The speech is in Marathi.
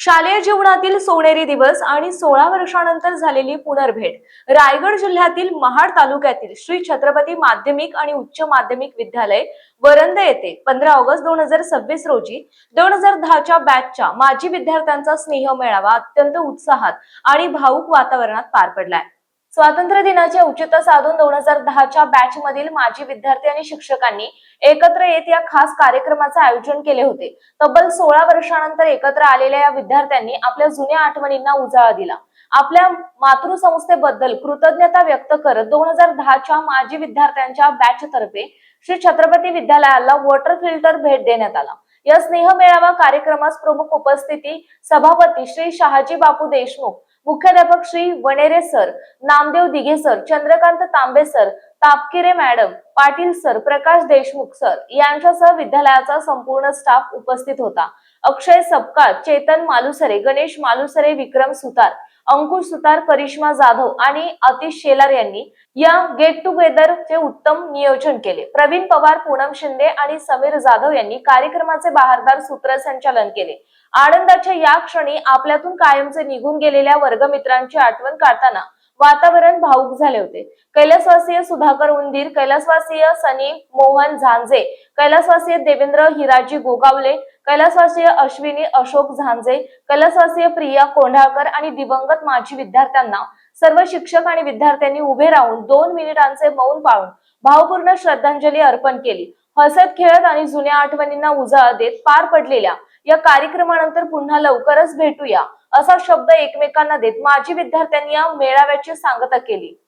शालेय जीवनातील सोनेरी दिवस आणि 16 वर्षानंतर झालेली पुनर्भेट। रायगड जिल्ह्यातील महाड तालुक्यातील श्री छत्रपती माध्यमिक आणि उच्च माध्यमिक विद्यालय वरंद येथे 15 ऑगस्ट 2026 रोजी 2010 च्या बॅचच्या माजी विद्यार्थ्यांचा स्नेह मेळावा अत्यंत उत्साहात आणि भावुक वातावरणात पार पडलाय। स्वातंत्र्य दिनाचे औचित्य साधून 2010 च्या बॅच मधील माजी विद्यार्थी आणि शिक्षकांनी एकत्र येत या खास कार्यक्रमाचे आयोजन केले होते। तब्बल 16 वर्षानंतर एकत्र आलेल्या या विद्यार्थ्यांनी आपल्या जुन्या आठवणींना उजाळा दिला। आपल्या मातृसंस्थेबद्दल कृतज्ञता व्यक्त करत 2010 च्या माजी विद्यार्थ्यांच्या बॅच तर्फे श्री छत्रपती विद्यालयाला वॉटर फिल्टर भेट देण्यात आला। या स्नेह मेळावा कार्यक्रमास प्रमुख उपस्थिती सभापती श्री शहाजी बापू देशमुख, मुख्याध्यापक श्री वनेरे सर, नामदेव दिघे सर, चंद्रकांत तांबे सर, तापकिरे मॅडम, पाटील सर, प्रकाश देशमुख सर यांच्यासह विद्यालयाचा संपूर्ण स्टाफ उपस्थित होता। अक्षय सपकाळ, चेतन मालुसरे, गणेश मालुसरे, विक्रम सुतार, अंकुश सुतार, करिश्मा जाधव आणि आतिश शेलार यांनी या गेट टुगेदर चे उत्तम नियोजन केले। प्रवीण पवार, पूनम शिंदे आणि समीर जाधव यांनी कार्यक्रमाचे बहारदार सूत्रसंचालन केले। आनंदाच्या या क्षणी आपल्यातून कायमचे निघून गेलेल्या वर्गमित्रांची आठवण काढताना वातावरण भावुक झाले होते। कैलासवासीय सुधाकर उंदीर, कैलासवासीय सनी मोहन झांजे, कैलासवासीय देवेंद्र हिराजी गोगावले, कैलासवासीय अश्विनी अशोक झांजे, कैलासवासीय प्रिया कोंढाळकर आणि दिवंगत माजी विद्यार्थ्यांना सर्व शिक्षक आणि विद्यार्थ्यांनी उभे राहून 2 मिनिटांचे मौन पाळून भावपूर्ण श्रद्धांजली अर्पण केली। हसत खेळत आणि जुन्या आठवणींना उजाळा देत पार पडलेल्या या कार्यक्रमानंतर पुन्हा लवकरच भेटूया असा शब्द एकमेकांना देत माजी विद्यार्थ्यांनी या मेळाव्याची सांगता केली।